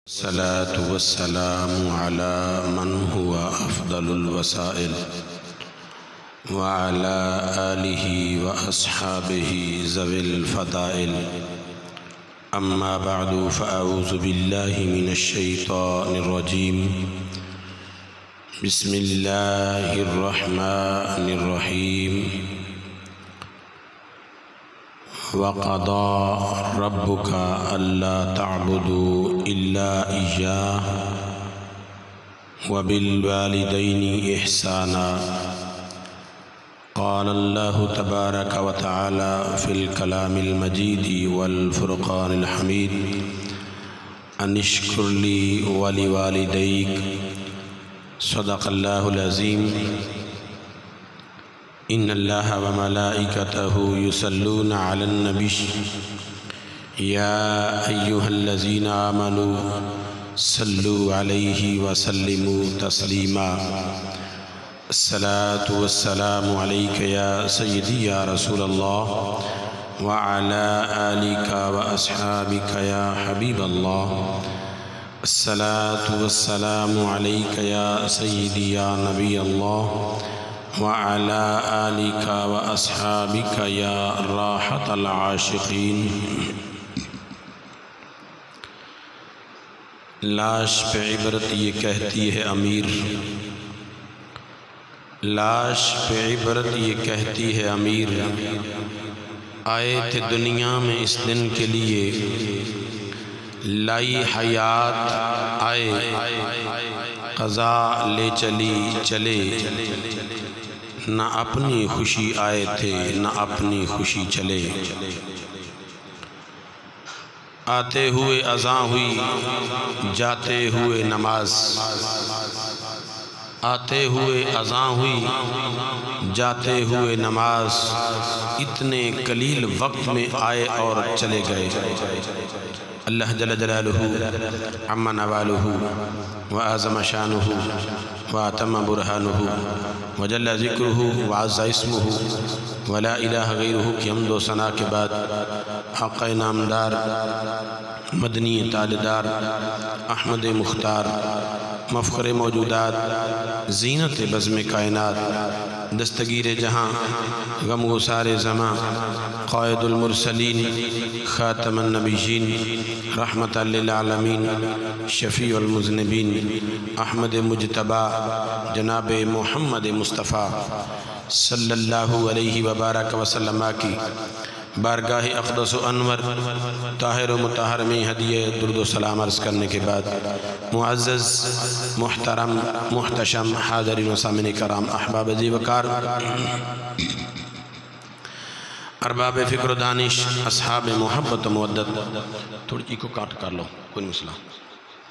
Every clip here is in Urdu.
الصلاة والسلام على من هو أفضل الوسائل وعلى آله وأصحابه ذوي الفضائل. أما بعد فأعوذ بالله من الشيطان الرجيم. بسم الله الرحمن الرحيم. وَقَضَى رَبُّكَ أَلَّا تَعْبُدُوا إِلَّا إِيَّاهُ وَبِالْوَالِدَيْنِ إِحْسَانًا. قال الله تبارك وتعالى في الكلام المجيد والفرقان الحميد: أن اشكر لي ولوالديك. صدق الله العظيم. إن الله وملائكته يصلون على النبي يا أيها الذين آمنوا صلوا عليه وسلموا تسليما. الصلاة والسلام عليك يا سيدي يا رسول الله وعلى آلك وأصحابك يا حبيب الله. الصلاة والسلام عليك يا سيدي يا نبي الله وعلى آلك وأصحابك يا راحة العاشقين. لاش پہ عبرت یہ کہتی ہے امیر، لاش پہ عبرت یہ کہتی ہے امیر، آئے تھے دنیا میں اس دن کے لیے، لائی حیات آئے قضا لے چلے، نہ اپنی خوشی آئے تھے نہ اپنی خوشی چلے. آتے ہوئے اذاں ہوئی جاتے ہوئے نماز، آتے ہوئے اذاں ہوئی جاتے ہوئے نماز، اتنے قلیل وقت میں آئے اور چلے گئے. اللہ جل جلالہ عم نوالہ وعظم شانہ واتم برہانہ وجل ذکرہ وعز اسمہ ولا الہ غیرہ کی حمد و ثنا کے بعد حق نامدار مدنی تاجدار احمد مختار مفخر موجودات زینت بزم کائنات دستگیر جہاں غم گسار زماں قائد المرسلین خاتم النبیین رحمت للعالمین شفیع المذنبین احمد مجتبی جناب محمد مصطفیٰ صلی اللہ علیہ وبارک وسلم کی بارگاہ اقدس و انور طاہر و مطہر میں ہدیہ درد و سلام عرض کرنے کے بعد معزز محترم محتشم حاضرین و سامعین کرام احباب ذی وقار ارباب فکر و دانش اصحاب محبت و مودت، تھوڑی کو کاٹ کر لو کوئی مسئلہ،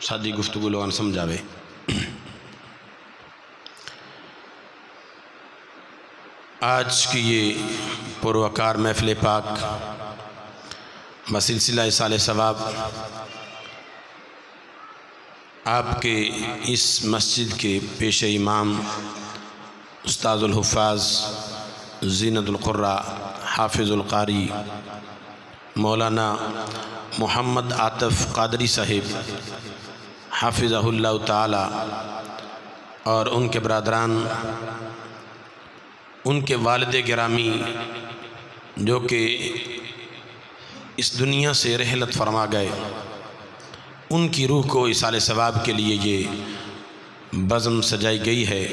سادی گفتگو لوگان سمجھاوے. آج کی یہ پروکار محفل پاک بسلسلہ ایصال ثواب آپ کے اس مسجد کے پیش امام استاذ الحفاظ زینت القراء حافظ القاری مولانا محمد عاطف قادری صاحب حافظہ اللہ تعالی اور ان کے برادران، ان کے والد گرامی جو کہ اس دنیا سے رحلت فرما گئے، ان کی روح کو ایصال ثواب کے لیے یہ بزم سجائی گئی ہے.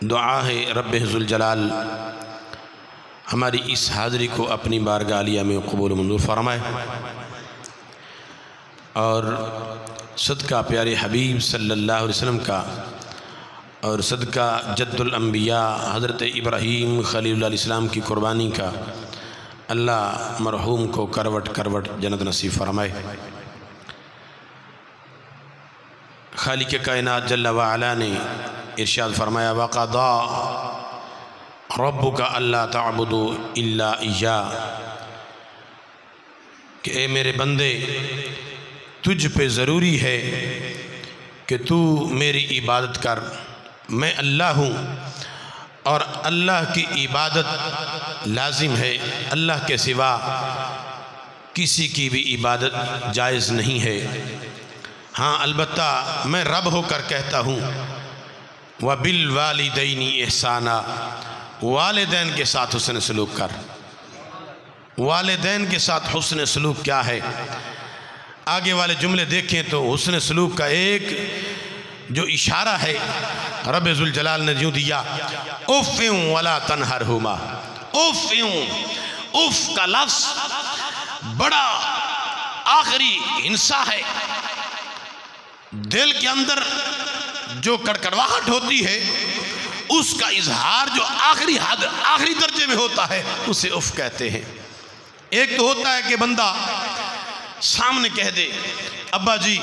دعا ہے رب ذوالجلال ہماری اس حاضری کو اپنی بارگاہ عالیہ میں قبول منظور فرمائے، اور صدقہ پیارے حبیب صلی اللہ علیہ وسلم کا اور صدقہ جد الانبیاء حضرت ابراہیم خلیل اللہ علیہ السلام کی قربانی کا اللہ مرحوم کو کروٹ کروٹ جنت نصیب فرمائے. خالق کائنات جل وعلا نے ارشاد فرمایا: وَقَضَى رَبُّكَ أَلَّا تَعْبُدُوا إِلَّا إِيَّاهُ، کہ اے میرے بندے تجھ پہ ضروری ہے کہ تو میری عبادت کر، میں اللہ ہوں اور اللہ کی عبادت لازم ہے، اللہ کے سوا کسی کی بھی عبادت جائز نہیں ہے. ہاں البتہ میں رب ہو کر کہتا ہوں وَبِالْوَالِدَيْنِ احسانا، والدین کے ساتھ حسن سلوک کر۔ والدین کے ساتھ حسن سلوک کیا ہے؟ آگے والے جملے دیکھیں تو حسن سلوک کا ایک جو اشارہ ہے رب ذوالجلال نے یوں دیا، اف ولا تنہرہما۔ اف کا لفظ بڑا آخری ہنسا ہے، دل کے اندر جو کڑکڑاہٹ ہوتی ہے اس کا اظہار جو آخری حد آخری درجے میں ہوتا ہے اسے اف کہتے ہیں۔ ایک تو ہوتا ہے کہ بندہ سامنے کہہ دے ابا جی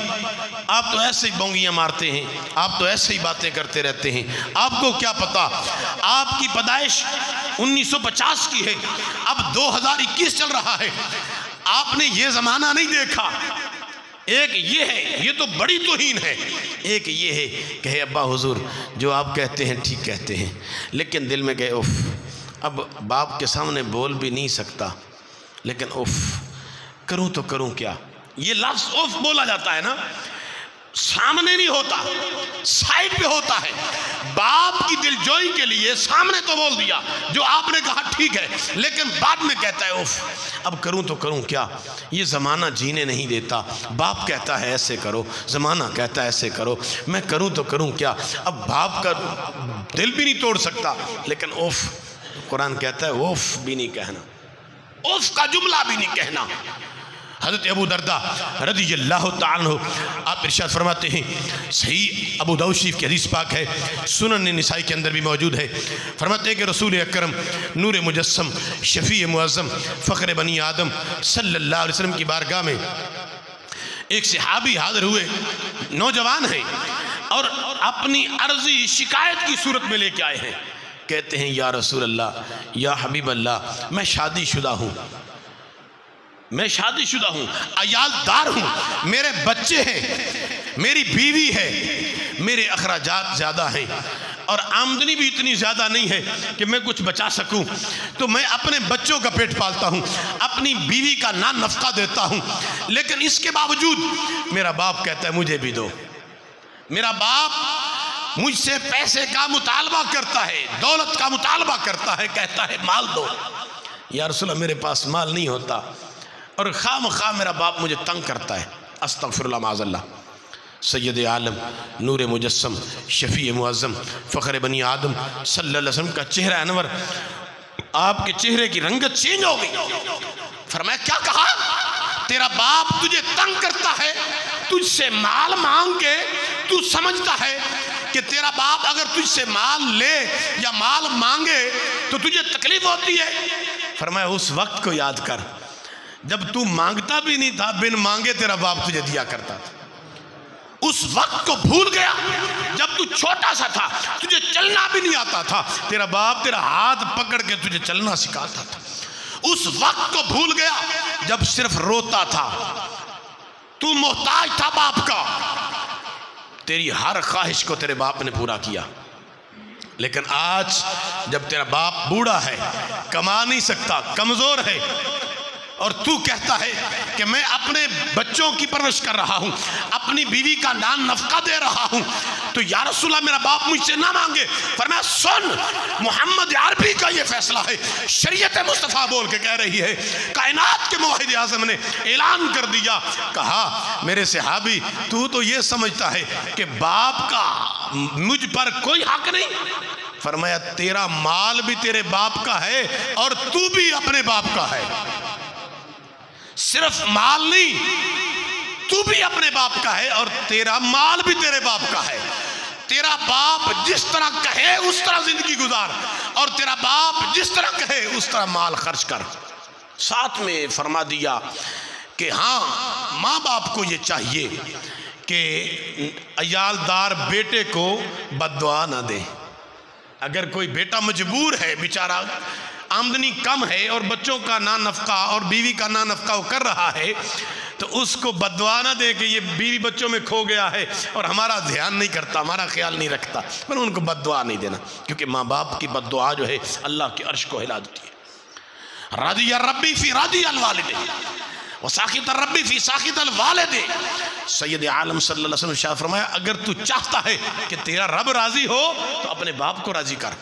آپ تو ایسے ہی بونگیاں مارتے ہیں، آپ تو ایسے ہی باتیں کرتے رہتے ہیں، آپ کو کیا پتا آپ کی پیدائش 1950 کی ہے، اب 2021 چل رہا ہے، آپ نے یہ زمانہ نہیں دیکھا۔ ایک یہ ہے، یہ تو بڑی توہین ہے۔ ایک یہ ہے کہ ابا حضور جو آپ کہتے ہیں ٹھیک کہتے ہیں، لیکن دل میں کہے اف، اب باپ کے سامنے بول بھی نہیں سکتا، لیکن اف کروں تو کروں کیا۔ یہ لفظ اف بولا جاتا ہے نا، سامنے نہیں ہوتا، سائڈ پہ ہوتا ہے۔ باپ کی دل جوئی کے لیے سامنے تو بول دیا جو آپ نے کہا ٹھیک ہے، لیکن بعد میں کہتا ہے اف، اب کروں تو کروں کیا، یہ زمانہ جینے نہیں دیتا۔ باپ کہتا ہے ایسے کرو، زمانہ کہتا ہے ایسے کرو، میں کروں تو کروں کیا۔ اب باپ کا دل بھی نہیں توڑ سکتا، لیکن اف، قرآن کہتا ہے اف بھی نہیں کہنا، اف کا جملہ بھی نہیں کہنا۔ حضرت ابو دردہ رضی اللہ تعالیٰ عنہ آپ ارشاد فرماتے ہیں، صحیح ابو داؤد شریف کی حدیث پاک ہے، سنن نسائی کے اندر بھی موجود ہے، فرماتے ہیں کہ رسول اکرم نور مجسم شفیع معظم فخر بنی آدم صلی اللہ علیہ وسلم کی بارگاہ میں ایک صحابی حاضر ہوئے، نوجوان ہیں اور اپنی عرضی شکایت کی صورت میں لے کے آئے ہیں۔ کہتے ہیں یا رسول اللہ، یا حبیب اللہ، میں شادی شدہ ہوں، میں شادی شدہ ہوں، عیال دار ہوں، میرے بچے ہیں، میری بیوی ہے، میرے اخراجات زیادہ ہیں اور آمدنی بھی اتنی زیادہ نہیں ہے کہ میں کچھ بچا سکوں، تو میں اپنے بچوں کا پیٹ پالتا ہوں، اپنی بیوی کا نان نفقہ دیتا ہوں، لیکن اس کے باوجود میرا باپ کہتا ہے مجھے بھی دو۔ میرا باپ مجھ سے پیسے کا مطالبہ کرتا ہے، دولت کا مطالبہ کرتا ہے، کہتا ہے مال دو۔ یا رسول اللہ میرے پاس مال نہیں ہوتا اور خواہ مخواہ میرا باپ مجھے تنگ کرتا ہے۔ استغفر اللہ معاذ اللہ۔ سید عالم نور مجسم شفیع معظم فخر بنی آدم صلی اللہ علیہ وسلم کا چہرہ انور، آپ کے چہرے کی رنگت چینج ہو گئی۔ فرمایا کیا کہا؟ تیرا باپ تجھے تنگ کرتا ہے، تجھ سے مال مانگ کے تو سمجھتا ہے کہ تیرا باپ اگر تجھ سے مال لے یا مال مانگے تو تجھے تکلیف ہوتی ہے۔ فرمایا اس وقت کو یاد کر جب تو مانگتا بھی نہیں تھا، بن مانگے تیرا باپ تجھے دیا کرتا تھا۔ اس وقت کو بھول گیا جب تو چھوٹا سا تھا، تجھے چلنا بھی نہیں آتا تھا، تیرا باپ تیرا ہاتھ پکڑ کے تجھے چلنا سکھاتا تھا۔ اس وقت کو بھول گیا جب صرف روتا تھا، تو محتاج تھا باپ کا، تیری ہر خواہش کو تیرے باپ نے پورا کیا۔ لیکن آج جب تیرا باپ بوڑھا ہے، کما نہیں سکتا، کمزور ہے، اور تو کہتا ہے کہ میں اپنے بچوں کی پرورش کر رہا ہوں، اپنی بیوی کا نان نفقہ دے رہا ہوں، تو یا رسول اللہ میرا باپ مجھ سے نہ مانگے۔ فرمایا سن، محمد عربی کا یہ فیصلہ ہے، شریعت مصطفیٰ بول کے کہہ رہی ہے، کائنات کے موحد اعظم نے اعلان کر دیا، کہا میرے صحابی تو یہ سمجھتا ہے کہ باپ کا مجھ پر کوئی حق نہیں؟ فرمایا تیرا مال بھی تیرے باپ کا ہے اور تو بھی اپنے باپ کا ہے، صرف مال نہیں، تو بھی اپنے باپ کا ہے اور تیرا مال بھی تیرے باپ کا ہے۔ تیرا باپ جس طرح کہے اس طرح زندگی گزار، اور تیرا باپ جس طرح کہے اس طرح مال خرچ کر۔ ساتھ میں فرما دیا کہ ہاں ماں باپ کو یہ چاہیے کہ عیال دار بیٹے کو بد دعا نہ دے۔ اگر کوئی بیٹا مجبور ہے، بیچارہ آمدنی کم ہے اور بچوں کا نان نفقہ اور بیوی کا نان نفقہ وہ کر رہا ہے، تو اس کو بد دعا نہ دے کہ یہ بیوی بچوں میں کھو گیا ہے اور ہمارا دھیان نہیں کرتا، ہمارا خیال نہیں رکھتا، پر ان کو بد دعا نہیں دینا، کیونکہ ماں باپ کی بد دعا جو ہے اللہ کے عرش کو ہلا دیتی ہے۔ رضی ربی فی رضی الوالدین، وساخط الرب فی ساخط الوالد. سید عالم صلی اللہ علیہ وسلم شاہ فرمایا اگر تو چاہتا ہے کہ تیرا رب راضی ہو تو اپنے باپ کو راضی کر.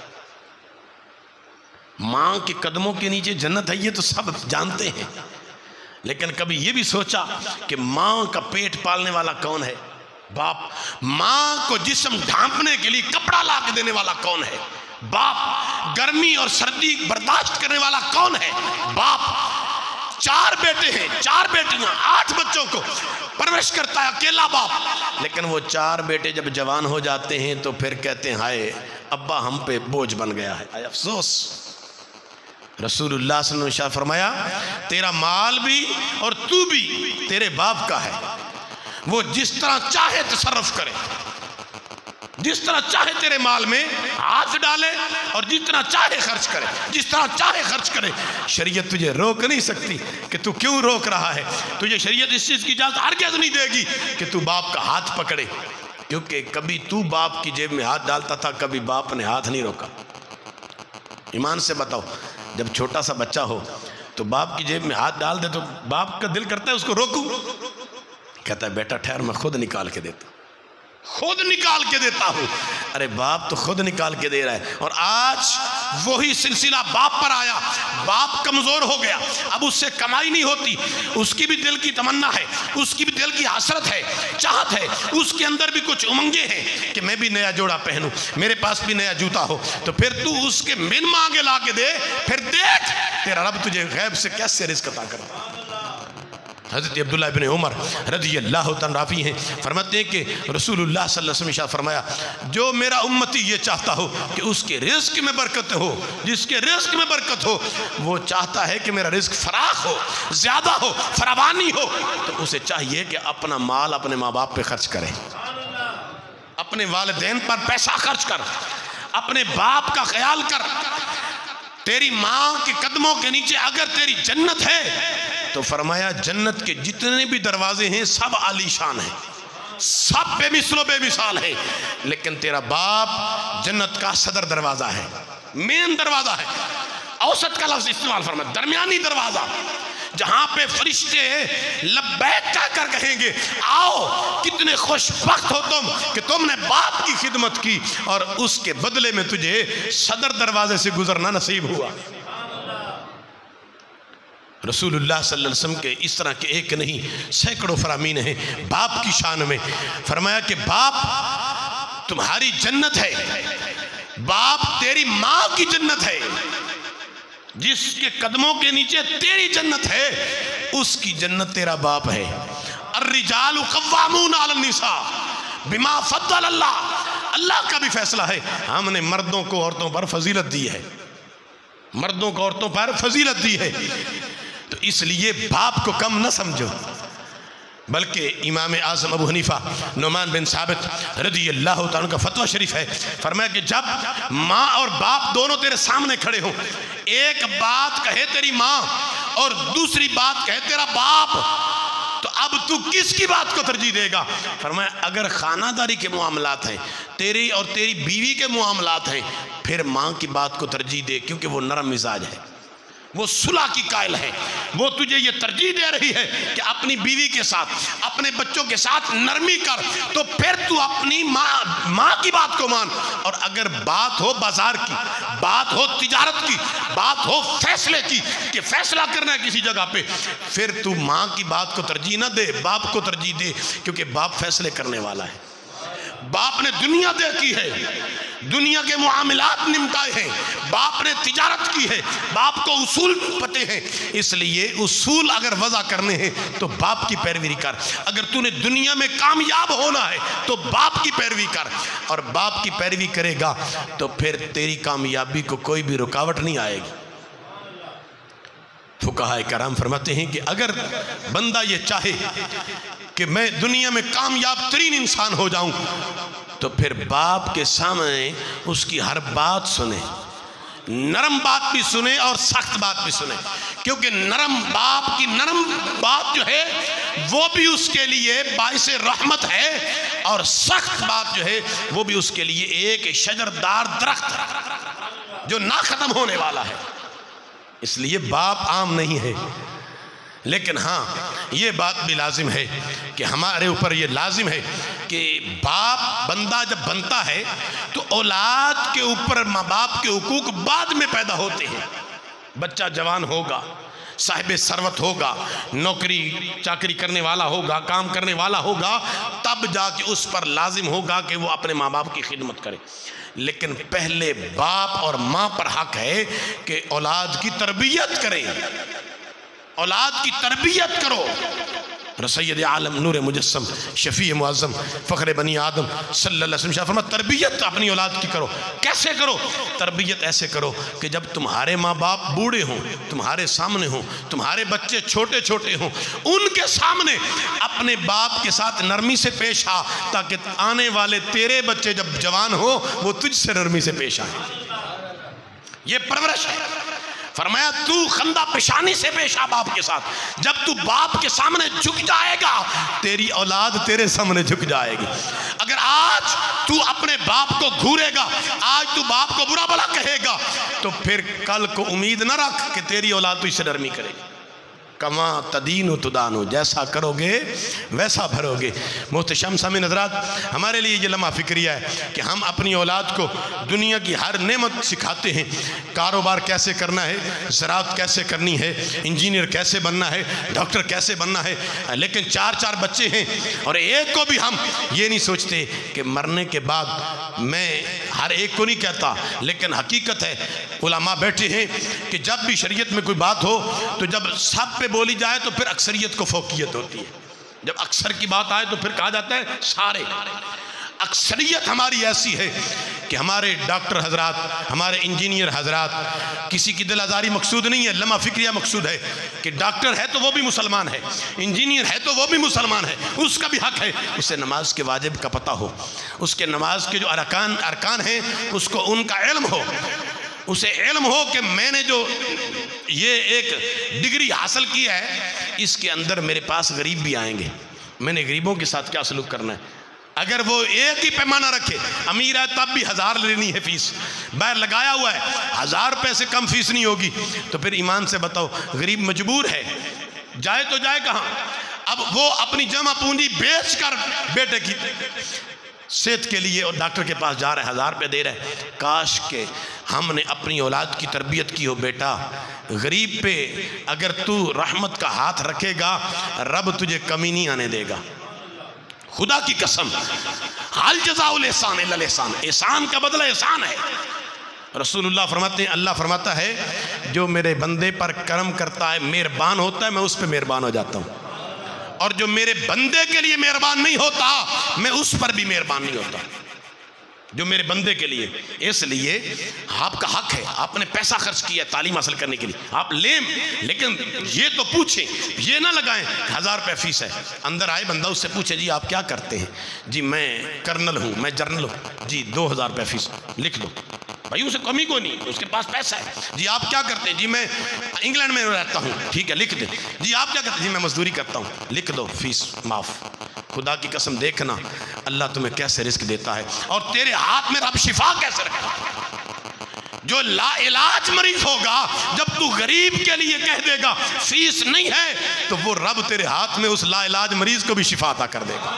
ماں کے قدموں کے نیچے جنت ہے یہ تو سب جانتے ہیں، لیکن کبھی یہ بھی سوچا کہ ماں کا پیٹ پالنے والا کون ہے؟ باپ. ماں کو جسم ڈھانپنے کے لیے کپڑا لا کے دینے والا کون ہے؟ باپ. گرمی اور سردی برداشت کرنے والا کون ہے؟ باپ. 4 بیٹے ہیں، 4 بیٹیاں، 8 بچوں کو پرورش کرتا ہے اکیلا باپ. لیکن وہ 4 بیٹے جب جوان ہو جاتے ہیں تو پھر کہتے ہیں ہائے ابا ہم پہ بوجھ بن گیا ہے، ہائے افسوس. رسول اللہ صلی اللہ علیہ وسلم نے فرمایا تیرا مال بھی اور تو بھی تیرے باپ کا ہے، وہ جس طرح چاہے تصرف کرے، جس طرح چاہے تیرے مال میں ہاتھ ڈالے اور جس طرح چاہے خرچ کرے، جس طرح چاہے خرچ کرے. شریعت تجھے روک نہیں سکتی کہ تو کیوں روک رہا ہے. تجھے شریعت اس چیز کی اجازت ہرگز نہیں دے گی کہ تو باپ کا ہاتھ پکڑے، کیونکہ کبھی تو باپ کی جیب میں ہاتھ ڈالتا تھا، کبھی باپ نے ہاتھ نہیں روکا. ایمان سے بتاؤ جب چھوٹا سا بچہ ہو تو باپ کی جیب میں ہاتھ ڈال دے تو باپ کا دل کرتا ہے اس کو روکوں؟ کہتا ہے بیٹا ٹھہر میں خود نکال کے دیتا ہوں، خود نکال کے دیتا ہوں. ارے باپ تو خود نکال کے دے رہا ہے. اور آج وہی سلسلہ باپ پر آیا. باپ کمزور ہو گیا، اب اس سے کمائی نہیں ہوتی. اس کی بھی دل کی تمنا ہے، اس کی بھی دل کی حسرت ہے، چاہت ہے، اس کے اندر بھی کچھ امنگیں ہیں کہ میں بھی نیا جوڑا پہنوں، میرے پاس بھی نیا جوتا ہو. تو پھر تو اس کے من مانگے لا کے دے، پھر دیکھ تیرا رب تجھے غیب سے کیسے رزق عطا کرتا. حضرت عبداللہ ابن عمر رضی اللہ تعالیٰ راوی ہیں، فرماتے ہیں کہ رسول اللہ صلی اللہ علیہ وسلم نے فرمایا جو میرا امتی یہ چاہتا ہو کہ اس کے رزق میں برکت ہو، جس کے رزق میں برکت ہو، وہ چاہتا ہے کہ میرا رزق فراخ ہو، زیادہ ہو، فراوانی ہو، تو اسے چاہیے کہ اپنا مال اپنے ماں باپ پہ خرچ کرے، اپنے والدین پر پیسہ خرچ کر، اپنے باپ کا خیال کر. تیری ماں کے قدموں کے نیچے اگر تیری جنت ہے تو فرمایا جنت کے جتنے بھی دروازے ہیں سب عالی شان ہیں، سب بے مثل و بے مثال ہیں، لیکن تیرا باپ جنت کا صدر دروازہ ہے، مین دروازہ ہے. اوسط کا لفظ استعمال فرمایا، درمیانی دروازہ، جہاں پہ فرشتے لبیک کہہ کر کہیں گے آؤ کتنے خوش بخت ہو تم کہ تم نے باپ کی خدمت کی اور اس کے بدلے میں تجھے صدر دروازے سے گزرنا نصیب ہوا. رسول اللہ صلی اللہ علیہ وسلم کے اس طرح کے ایک نہیں سینکڑوں فرامین ہیں باپ کی شان میں. فرمایا کہ باپ تمہاری جنت ہے، باپ تیری ماں کی جنت ہے، جس کے قدموں کے نیچے تیری جنت ہے اس کی جنت تیرا باپ ہے. الرجال قوامون علی النساء بما فضل اللہ. اللہ کا بھی فیصلہ ہے، ہم نے مردوں کو عورتوں پر فضیلت دی ہے، مردوں کو عورتوں پر فضیلت دی ہے. تو اس لیے باپ کو کم نہ سمجھو. بلکہ امام اعظم ابو حنیفہ نعمان بن ثابت رضی اللہ تعالیٰ کا فتویٰ شریف ہے، فرمایا کہ جب ماں اور باپ دونوں تیرے سامنے کھڑے ہوں، ایک بات کہے تیری ماں اور دوسری بات کہے تیرا باپ، تو اب تو کس کی بات کو ترجیح دے گا؟ فرمایا اگر خانہ داری کے معاملات ہیں، تیری اور تیری بیوی کے معاملات ہیں، پھر ماں کی بات کو ترجیح دے، کیونکہ وہ نرم مزاج ہے، وہ صلح کی قائل ہے، وہ تجھے یہ ترجیح دے رہی ہے کہ اپنی بیوی کے ساتھ اپنے بچوں کے ساتھ نرمی کر. تو پھر تو اپنی ماں کی بات کو مان. اور اگر بات ہو بازار کی، بات ہو تجارت کی، بات ہو فیصلے کی کہ فیصلہ کرنا ہے کسی جگہ پہ، پھر تو ماں کی بات کو ترجیح نہ دے، باپ کو ترجیح دے، کیونکہ باپ فیصلے کرنے والا ہے. باپ نے دنیا دیکھی ہے، دنیا کے معاملات نمٹائے ہیں، باپ نے تجارت کی ہے، باپ کو اصول پتے ہیں. اس لیے اصول اگر وضع کرنے ہیں تو باپ کی پیروی کر. اگر تو نے دنیا میں کامیاب ہونا ہے تو باپ کی پیروی کر، اور باپ کی پیروی کرے گا تو پھر تیری کامیابی کو کوئی بھی رکاوٹ نہیں آئے گی. فقہاء کرام فرماتے ہیں کہ اگر بندہ یہ چاہے کہ میں دنیا میں کامیاب ترین انسان ہو جاؤں تو پھر باپ کے سامنے اس کی ہر بات سنے، نرم بات بھی سنے اور سخت بات بھی سنے. کیونکہ نرم باپ کی نرم بات جو ہے وہ بھی اس کے لیے باعث رحمت ہے، اور سخت بات جو ہے وہ بھی اس کے لیے ایک شجردار درخت جو نہ ختم ہونے والا ہے. اس لیے باپ عام نہیں ہے، لیکن ہاں یہ بات بھی لازم ہے کہ ہمارے اوپر یہ لازم ہے کہ باپ بندہ جب بنتا ہے تو اولاد کے اوپر ماں باپ کے حقوق بعد میں پیدا ہوتے ہیں. بچہ جوان ہوگا، صاحب ثروت ہوگا، نوکری چاکری کرنے والا ہوگا، کام کرنے والا ہوگا، تب جا کے اس پر لازم ہوگا کہ وہ اپنے ماں باپ کی خدمت کرے. لیکن پہلے باپ اور ماں پر حق ہے کہ اولاد کی تربیت کریں، اولاد کی تربیت کرو. سید عالم نور مجسم شفیع معظم فخر بنی آدم صلی اللہ علیہ وسلم فرمایا تربیت اپنی اولاد کی کرو. کیسے کرو؟ تربیت ایسے کرو کہ جب تمہارے ماں باپ بوڑھے ہوں، تمہارے سامنے ہوں، تمہارے بچے چھوٹے چھوٹے ہوں، ان کے سامنے اپنے باپ کے ساتھ نرمی سے پیش آ، تاکہ آنے والے تیرے بچے جب جوان ہو وہ تجھ سے نرمی سے پیش آئے. یہ پرورش ہے. فرمایا تو خندہ پیشانی سے پیش آ باپ کے ساتھ. جب تو باپ کے سامنے جھک جائے گا تیری اولاد تیرے سامنے جھک جائے گی. اگر آج تو اپنے باپ کو گھورے گا، آج تو باپ کو برا بھلا کہے گا، تو پھر کل کو امید نہ رکھ کہ تیری اولاد تجھ سے نرمی کرے گی. کما تدین و تدانو، جیسا کرو گے ویسا بھرو گے. محتشم سامعین حضرات، ہمارے لیے یہ لمحہ فکریہ ہے کہ ہم اپنی اولاد کو دنیا کی ہر نعمت سکھاتے ہیں. کاروبار کیسے کرنا ہے، زراعت کیسے کرنی ہے، انجینئر کیسے بننا ہے، ڈاکٹر کیسے بننا ہے. لیکن چار بچے ہیں اور ایک کو بھی ہم یہ نہیں سوچتے کہ مرنے کے بعد، میں ہر ایک کو نہیں کہتا لیکن حقیقت ہے علماء بیٹھے ہیں کہ جب بھی شریعت میں کوئی بات ہو تو جب سب پہ بولی جائے تو پھر اکثریت کو فوقیت ہوتی ہے. جب اکثر کی بات آئے تو پھر کہا جاتا ہے سارے. اکثریت ہماری ایسی ہے کہ ہمارے ڈاکٹر حضرات، ہمارے انجینئر حضرات، کسی کی دل آزاری مقصود نہیں ہے، لمحہ فکریہ مقصود ہے کہ ڈاکٹر ہے تو وہ بھی مسلمان ہے، انجینئر ہے تو وہ بھی مسلمان ہے، اس کا بھی حق ہے اسے نماز کے واجب کا پتہ ہو، اس کے نماز کے جو ارکان ہیں اس کو ان کا علم ہو، اسے علم ہو کہ میں نے جو یہ ایک ڈگری حاصل کی ہے اس کے اندر میرے پاس غریب بھی آئیں گے، میں نے غریبوں کے ساتھ کیا سلوک کرنا ہے. اگر وہ ایک ہی پیمانہ رکھے، امیر ہے تب بھی 1000 لینی ہے فیس، باہر لگایا ہوا ہے 1000 روپے سے کم فیس نہیں ہوگی، تو پھر ایمان سے بتاؤ غریب مجبور ہے، جائے تو جائے کہاں؟ اب وہ اپنی جمع پونجی بیچ کر بیٹے کی صحت کے لیے اور ڈاکٹر کے پاس جا رہا ہے، 1000 روپے دے رہا ہے. کاش کہ ہم نے اپنی اولاد کی تربیت کی ہو. بیٹا غریب پہ اگر تو رحمت کا ہاتھ رکھے گا رب تجھے کمی نہیں آنے دے گا. خدا کی قسم، حال جزاء الاحسان الا الاحسان، احسان کا بدلہ احسان ہے. رسول اللہ فرماتے ہیں، اللہ فرماتا ہے جو میرے بندے پر کرم کرتا ہے، مہربان ہوتا ہے، میں اس پہ مہربان ہو جاتا ہوں، اور جو میرے بندے کے لیے مہربان نہیں ہوتا میں اس پر بھی مہربان نہیں ہوتا. جو میرے بندے کے لیے، اس لیے آپ کا حق ہے، آپ نے پیسہ خرچ کیا تعلیم حاصل کرنے کے لیے، آپ لیں، لیکن یہ تو پوچھیں، یہ نہ لگائیں 1000 روپے فیس ہے. اندر آئے بندہ اس سے پوچھے جی آپ کیا کرتے ہیں؟ جی میں کرنل ہوں، میں جرنل ہوں. جی 2000 روپے فیس لکھ دو. بھائی اسے کمی کو نہیں، اس کے پاس پیسہ ہے. جی آپ کیا کرتے ہیں؟ جی میں انگلینڈ میں رہتا ہوں. ٹھیک ہے لکھ دیں. جی آپ کیا کرتے ہیں؟ جی میں مزدوری کرتا ہوں. لکھ دو فیس معاف. خدا کی قسم دیکھنا اللہ تمہیں کیسے رزق دیتا ہے اور تیرے ہاتھ میں رب شفا کیسے رکھتا ہے. جو لا علاج مریض ہوگا جب تو غریب کے لیے کہہ دے گا فیس نہیں ہے تو وہ رب تیرے ہاتھ میں اس لا علاج مریض کو بھی شفا عطا کر دے گا.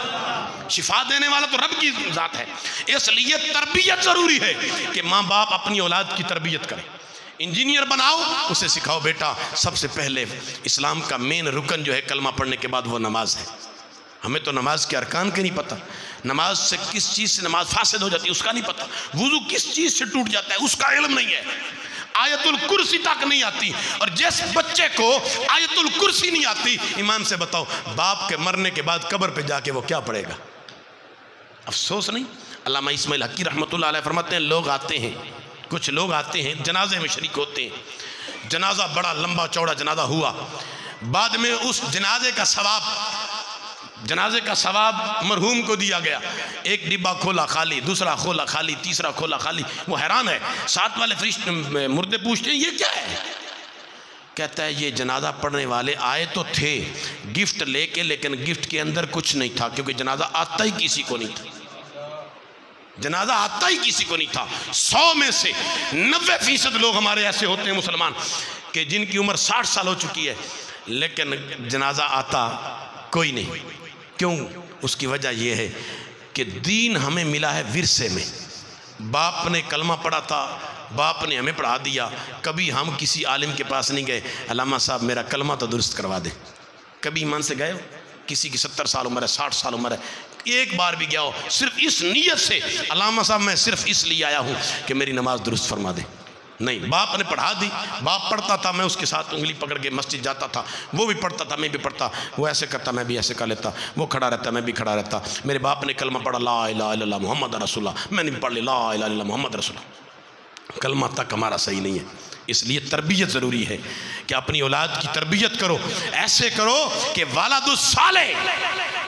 شفا دینے والا تو رب کی ذات ہے. اس لیے تربیت ضروری ہے کہ ماں باپ اپنی اولاد کی تربیت کریں. انجینئر بناؤ، اسے سکھاؤ بیٹا سب سے پہلے اسلام کا مین رکن جو ہے کلمہ پڑھنے کے بعد وہ نماز ہے. ہمیں تو نماز کے ارکان کے نہیں پتہ، نماز سے کس چیز سے نماز فاسد ہو جاتی ہے اس کا نہیں پتہ، وضو کس چیز سے ٹوٹ جاتا ہے اس کا علم نہیں ہے، آیت الکرسی تک نہیں آتی. اور جس بچے کو آیت الکرسی نہیں آتی، ایمان سے بتاؤ باپ کے مرنے کے بعد قبر پہ جا کے وہ کیا پڑھے گا؟ افسوس نہیں. علامہ اسماعیل حقی رحمۃ اللہ علیہ فرماتے ہیں لوگ آتے ہیں، کچھ لوگ آتے ہیں جنازے میں شریک ہوتے ہیں، جنازہ بڑا لمبا چوڑا جنازہ ہوا، بعد میں اس جنازے کا ثواب مرحوم کو دیا گیا. ایک ڈبہ کھولا خالی، دوسرا کھولا خالی، تیسرا کھولا خالی. وہ حیران ہے. ساتھ والے فرشتے مردے پوچھتے ہیں یہ کیا ہے؟ کہتا ہے یہ جنازہ پڑھنے والے آئے تو تھے گفٹ لے کے، لیکن گفٹ کے اندر کچھ نہیں تھا کیونکہ جنازہ آتا ہی کسی کو نہیں تھا. جنازہ آتا ہی کسی کو نہیں تھا. 100 میں سے 90% لوگ ہمارے ایسے ہوتے ہیں مسلمان کہ جن کی عمر 60 سال ہو چکی ہے لیکن جنازہ آتا کوئی نہیں. کیوں؟ اس کی وجہ یہ ہے کہ دین ہمیں ملا ہے ورثے میں. باپ نے کلمہ پڑھا تھا، باپ نے ہمیں پڑھا دیا. کبھی ہم کسی عالم کے پاس نہیں گئے علامہ صاحب میرا کلمہ تو درست کروا دے. کبھی ایمان سے گئے ہو؟ کسی کی 70 سال عمر ہے، 60 سال عمر ہے، ایک بار بھی گیا ہو صرف اس نیت سے علامہ صاحب میں صرف اس لیے آیا ہوں کہ میری نماز درست فرما دے؟ نہیں. باپ نے پڑھا دی، باپ پڑھتا تھا، میں اس کے ساتھ انگلی پکڑ کے مسجد جاتا تھا. وہ بھی پڑھتا تھا، میں بھی پڑھتا. وہ ایسے کرتا، میں بھی ایسے کر لیتا. وہ کھڑا رہتا، میں بھی کھڑا رہتا. میرے باپ نے کلمہ پڑھا لا الہ الا اللہ محمد رسول اللہ، میں نے بھی پڑھ لی لا الہ الا اللہ محمد رسول اللہ. کلمہ تک ہمارا صحیح نہیں ہے. اس لیے تربیت ضروری ہے کہ اپنی اولاد کی تربیت کرو. ایسے کرو کہ والد الصالح،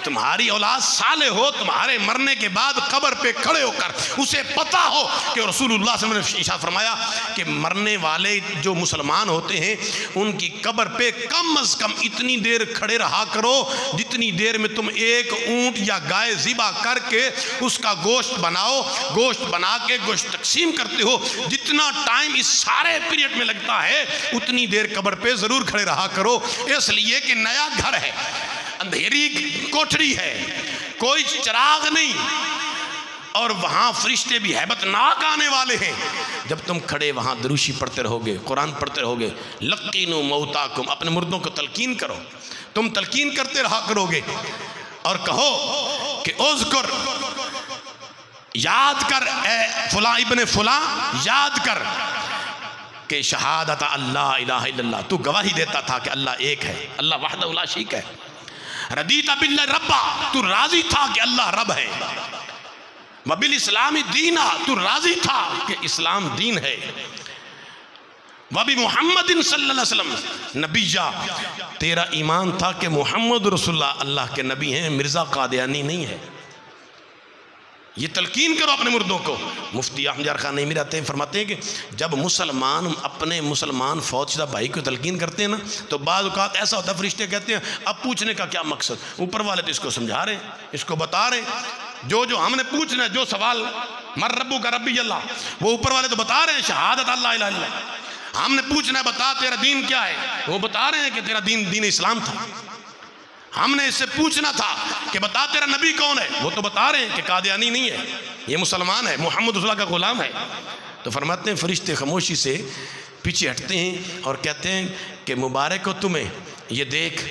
تمہاری اولاد صالح ہو، تمہارے مرنے کے بعد قبر پہ کھڑے ہو کر اسے پتا ہو کہ رسول اللہ صلی اللہ علیہ وسلم نے ارشاد فرمایا کہ مرنے والے جو مسلمان ہوتے ہیں ان کی قبر پہ کم از کم اتنی دیر کھڑے رہا کرو جتنی دیر میں تم ایک اونٹ یا گائے ذبح کر کے اس کا گوشت بناؤ. گوشت بنا کے گوشت تقسیم کرتے ہو، جتنا ٹائم اس سارے پیریڈ میں لگتا ہے اتنی دیر قبر پہ ضرور کھڑے رہا کرو. اس لیے کہ نیا گھر ہے، اندھیری کوٹھری ہے، کوئی چراغ نہیں، اور وہاں فرشتے بھی ہیبت ناک آنے والے ہیں. جب تم کھڑے وہاں دروشی پڑھتے رہو گے، قرآن پڑھتے رہو گے، لقینوا موتاکم، اپنے مردوں کو تلقین کرو. تم تلقین کرتے رہا کرو گے اور کہو کہ اذکر، یاد کر اے فلاں ابن فلاں، یاد کر کہ شہادت اللہ الہ الا اللہ، تو گواہی دیتا تھا کہ اللہ ایک ہے، اللہ وحدہ لا شریک ہے. رضیت باللہ ربا، تو راضی تھا کہ اللہ رب ہے. وبالاسلام دینا، تو راضی تھا کہ اسلام دین ہے. وبمحمد صلی اللہ علیہ وسلم نبیہ، تیرا ایمان تھا کہ محمد رسول اللہ اللہ کے نبی ہیں، مرزا قادیانی نہیں ہے. یہ تلقین کرو اپنے مردوں کو. مفتی احمد یار خان نعیمی رہتے ہیں، فرماتے ہیں کہ جب مسلمان اپنے مسلمان فوت شدہ بھائی کو تلقین کرتے ہیں نا تو بعض اوقات ایسا ہوتا ہے فرشتے کہتے ہیں اب پوچھنے کا کیا مقصد، اوپر والے تو اس کو سمجھا رہے ہیں، اس کو بتا رہے ہیں جو ہم نے پوچھنا ہے، جو سوال مر ربو کا ربی اللہ، وہ اوپر والے تو بتا رہے ہیں شہادت اللہ الہ الا اللہ. ہم نے پوچھنا ہے بتا تیرا دین کیا ہے، وہ بتا رہے ہیں کہ تیرا دین اسلام تھا. ہم نے اس سے پوچھنا تھا کہ بتا تیرا نبی کون ہے، وہ تو بتا رہے ہیں کہ قادیانی نہیں ہے، یہ مسلمان ہے، محمد رسول اللہ کا غلام ہے. تو فرماتے ہیں فرشتے خاموشی سے پیچھے ہٹتے ہیں اور کہتے ہیں کہ مبارک ہو تمہیں، یہ دیکھ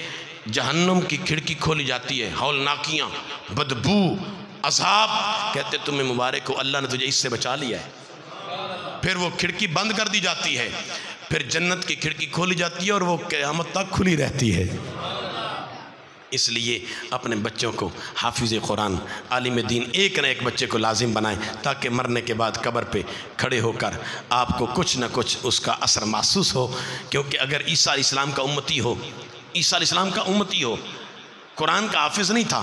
جہنم کی کھڑکی کھولی جاتی ہے، ہولناکیاں، بدبو، عذاب. کہتے تمہیں مبارک ہو، اللہ نے تجھے اس سے بچا لیا ہے. پھر وہ کھڑکی بند کر دی جاتی ہے، پھر جنت کی کھڑکی کھولی جاتی ہے اور وہ قیامت تک کھلی رہتی ہے. اس لیے اپنے بچوں کو حافظ قرآن، عالم دین، ایک نہ ایک بچے کو لازم بنائیں تاکہ مرنے کے بعد قبر پہ کھڑے ہو کر آپ کو کچھ نہ کچھ اس کا اثر محسوس ہو. کیونکہ اگر عیسیٰ علیہ السلام کا امتی ہو، عیسیٰ علیہ السلام کا امتی ہو، قرآن کا حافظ نہیں تھا،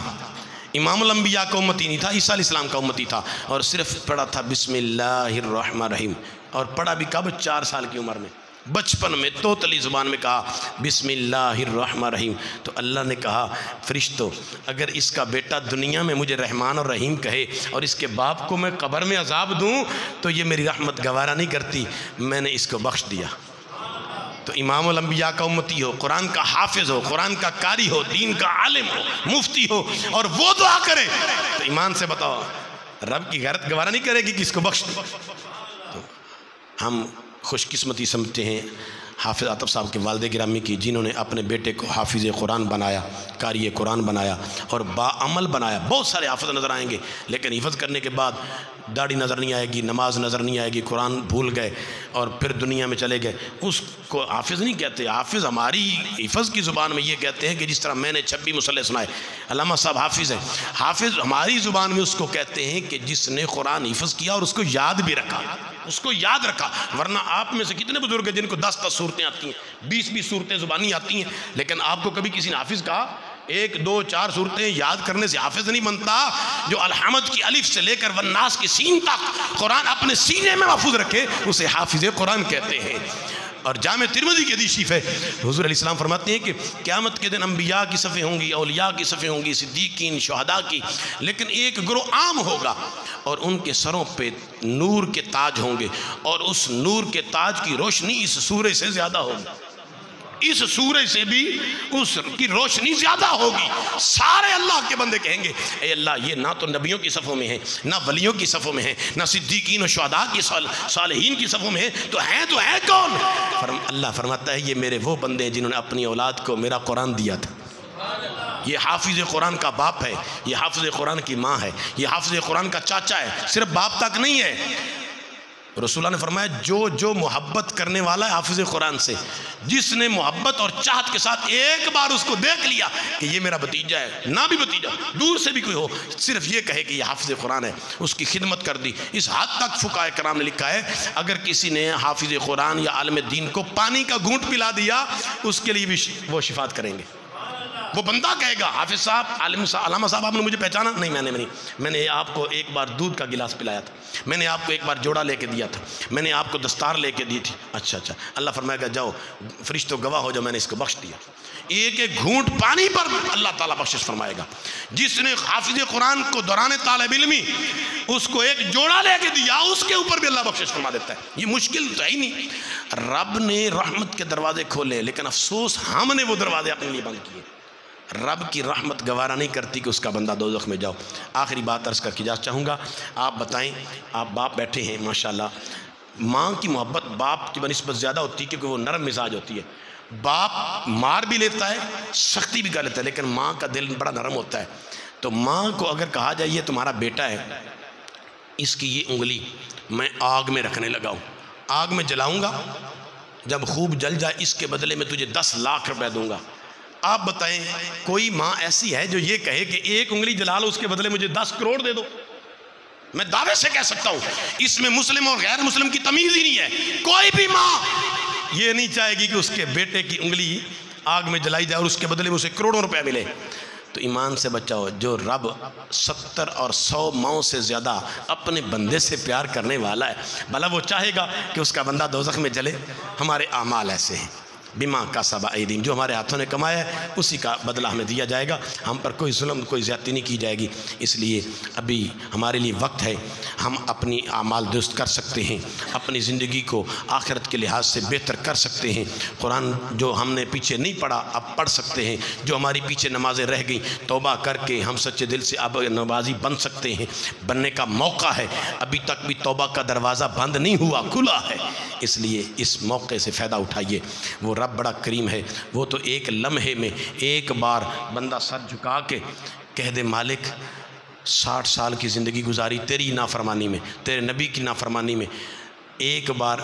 امام الانبیاء کا امتی نہیں تھا، عیسیٰ علیہ السلام کا امتی تھا، اور صرف پڑھا تھا بسم اللہ الرحمن الرحیم، اور پڑھا بھی کب؟ 4 سال کی عمر میں، بچپن میں توتلی زبان میں کہا بسم اللہ الرحمن الرحیم. تو اللہ نے کہا فرشتو اگر اس کا بیٹا دنیا میں مجھے رحمان اور رحیم کہے اور اس کے باپ کو میں قبر میں عذاب دوں تو یہ میری رحمت گوارا نہیں کرتی، میں نے اس کو بخش دیا. تو امام الانبیاء کا امتی ہو، قرآن کا حافظ ہو، قرآن کا قاری ہو، دین کا عالم ہو، مفتی ہو، اور وہ دعا کرے تو ایمان سے بتاؤ رب کی غیرت گوارا نہیں کرے گی کہ اس کو بخش دے. تو ہم خوش قسمتی سمجھتے ہیں حافظ عاطف صاحب کے والد گرامی کی، جنہوں نے اپنے بیٹے کو حافظ قرآن بنایا، قاری قرآن بنایا اور باعمل بنایا. بہت سارے حافظ نظر آئیں گے لیکن حفظ کرنے کے بعد داڑھی نظر نہیں آئے گی، نماز نظر نہیں آئے گی، قرآن بھول گئے اور پھر دنیا میں چلے گئے. اس کو حافظ نہیں کہتے. حافظ ہماری حفظ کی زبان میں یہ کہتے ہیں کہ جس طرح میں نے 26 مصلح سنائے، علامہ صاحب حافظ ہیں. حافظ ہماری زبان میں اس کو کہتے ہیں کہ جس نے قرآن حفظ کیا اور اس کو یاد بھی رکھا، اس کو یاد رکھا. ورنہ آپ میں سے کتنے بزرگ ہیں جن کو 10 صورتیں آتی ہیں، 20 صورتیں زبانی آتی ہیں، لیکن آپ کو کبھی کسی نے حافظ کہا؟ 1 2 4 صورتیں یاد کرنے سے حافظ نہیں بنتا. جو الحمد کی الف سے لے کر والناس کی سین تک قرآن اپنے سینے میں محفوظ رکھے اسے حافظ قرآن کہتے ہیں. اور جامع ترمذی کی حدیث شریف ہے، حضور علیہ السلام فرماتے ہیں کہ قیامت کے دن انبیاء کی صفیں ہوں گی، اولیاء کی صفیں ہوں گی، صدیقین، شہداء کی، لیکن ایک گروہ عام ہوگا اور ان کے سروں پہ نور کے تاج ہوں گے اور اس نور کے تاج کی روشنی اس سورج سے زیادہ ہوگی. اس سورج سے بھی اس کی روشنی زیادہ ہوگی. سارے اللہ کے بندے کہیں گے اے اللہ یہ نہ تو نبیوں کی صفوں میں ہیں، نہ ولیوں کی صفوں میں ہیں، نہ صدیقین و شہداء کی صالحین کی صفوں میں ہیں، تو ہیں کون؟ اللہ فرماتا ہے یہ میرے وہ بندے ہیں جنہوں نے اپنی اولاد کو میرا قرآن دیا تھا. یہ حافظ قرآن کا باپ ہے، یہ حافظ قرآن کی ماں ہے، یہ حافظ قرآن کا چاچا ہے، صرف باپ تک نہیں ہے. رسول اللہ نے فرمایا جو محبت کرنے والا ہے حافظ قرآن سے، جس نے محبت اور چاہت کے ساتھ ایک بار اس کو دیکھ لیا کہ یہ میرا بھتیجا ہے، نہ بھی بھتیجا دور سے بھی کوئی ہو، صرف یہ کہے کہ یہ حافظ قرآن ہے، اس کی خدمت کر دی. اس حد تک فقہاء کرام نے لکھا ہے اگر کسی نے حافظ قرآن یا عالم دین کو پانی کا گھونٹ پلا دیا اس کے لیے بھی وہ شفاعت کریں گے. وہ بندہ کہے گا حافظ صاحب، عالم صاحب، علامہ صاحب آپ نے مجھے پہچانا نہیں؟ میں نے آپ کو ایک بار دودھ کا گلاس پلایا تھا، میں نے آپ کو ایک بار جوڑا لے کے دیا تھا، میں نے آپ کو دستار لے کے دی تھی. اچھا اللہ فرمائے گا جاؤ فرشتوں گواہ ہو جاؤ میں نے اس کو بخش دیا. ایک ایک گھونٹ پانی پر اللہ تعالیٰ بخشش فرمائے گا. جس نے حافظ قرآن کو دوران طالب علمی اس کو ایک جوڑا لے کے دیا اس کے اوپر بھی اللہ بخشش فرما دیتا ہے. یہ مشکل تو ہے ہی نہیں. رب نے رحمت کے دروازے کھولے لیکن افسوس ہم نے وہ دروازے اپنے لیے بند کیے. رب کی رحمت گوارا نہیں کرتی کہ اس کا بندہ دوزخ میں جاؤ. آخری بات عرض کر کے اجازت چاہوں گا. آپ بتائیں، آپ باپ بیٹھے ہیں ماشاءاللہ، ماں کی محبت باپ کی بنسبت زیادہ ہوتی ہے کیونکہ وہ نرم مزاج ہوتی ہے. باپ مار بھی لیتا ہے، سختی بھی کر لیتا ہے، لیکن ماں کا دل بڑا نرم ہوتا ہے. تو ماں کو اگر کہا جائے یہ تمہارا بیٹا ہے، اس کی یہ انگلی میں آگ میں رکھنے لگا ہوں، آگ میں جلاؤں گا، جب خوب جل جائے اس کے بدلے میں تجھے 10 لاکھ روپے دوں گا. آپ بتائیں کوئی ماں ایسی ہے جو یہ کہے کہ ایک انگلی جلا لو اس کے بدلے مجھے 10 کروڑ دے دو؟ میں دعوے سے کہہ سکتا ہوں اس میں مسلم اور غیر مسلم کی تمیز ہی نہیں ہے. کوئی بھی ماں یہ نہیں چاہے گی کہ اس کے بیٹے کی انگلی آگ میں جلائی جائے اور اس کے بدلے میں اسے کروڑوں روپے ملے. تو ایمان سے بچاؤ. جو رب 70 اور 100 ماؤں سے زیادہ اپنے بندے سے پیار کرنے والا ہے، بھلا وہ چاہے گا کہ اس کا بندہ دوزخ میں جلے؟ ہمارے اعمال ایسے ہیں. بما کسب ایدیہم، جو ہمارے ہاتھوں نے کمایا ہے اسی کا بدلہ ہمیں دیا جائے گا. ہم پر کوئی ظلم کوئی زیادتی نہیں کی جائے گی. اس لیے ابھی ہمارے لیے وقت ہے، ہم اپنی اعمال درست کر سکتے ہیں، اپنی زندگی کو آخرت کے لحاظ سے بہتر کر سکتے ہیں. قرآن جو ہم نے پیچھے نہیں پڑھا اب پڑھ سکتے ہیں. جو ہماری پیچھے نمازیں رہ گئیں توبہ کر کے ہم سچے دل سے اب نمازی بن سکتے ہیں. بننے کا موقع ہے. ابھی تک بھی توبہ کا دروازہ بند نہیں ہوا، کھلا ہے. اس لیے اس موقع سے فائدہ اٹھائیے. وہ رب بڑا کریم ہے. وہ تو ایک لمحے میں ایک بار بندہ سر جھکا کے کہہ دے مالک 60 سال کی زندگی گزاری تیری نافرمانی میں، تیرے نبی کی نافرمانی میں، ایک بار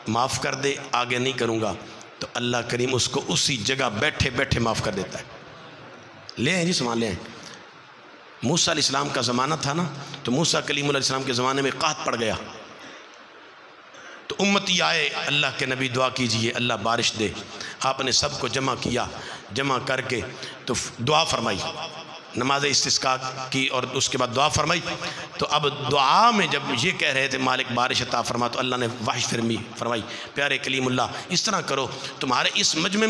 معاف کر دے، آگے نہیں کروں گا، تو اللہ کریم اس کو اسی جگہ بیٹھے بیٹھے معاف کر دیتا ہے. لے آئیں جی سامان لے آئیں. موسیٰ علیہ السلام کا زمانہ تھا نا، تو موسیٰ کلیم اللہ علیہ السلام کے زمانے میں قحط پڑ گیا. تو امتی آئے، اللہ کے نبی دعا کیجئے اللہ بارش دے. آپ نے سب کو جمع کیا، جمع کر کے تو دعا فرمائی، نماز استسقاء کی اور اس کے بعد دعا فرمائی. تو اب دعا میں جب یہ کہہ رہے تھے مالک بارش عطا فرما، تو اللہ نے وحی فرمائی پیارے کلیم اللہ اس طرح کرو تمہارے اس مجمع میں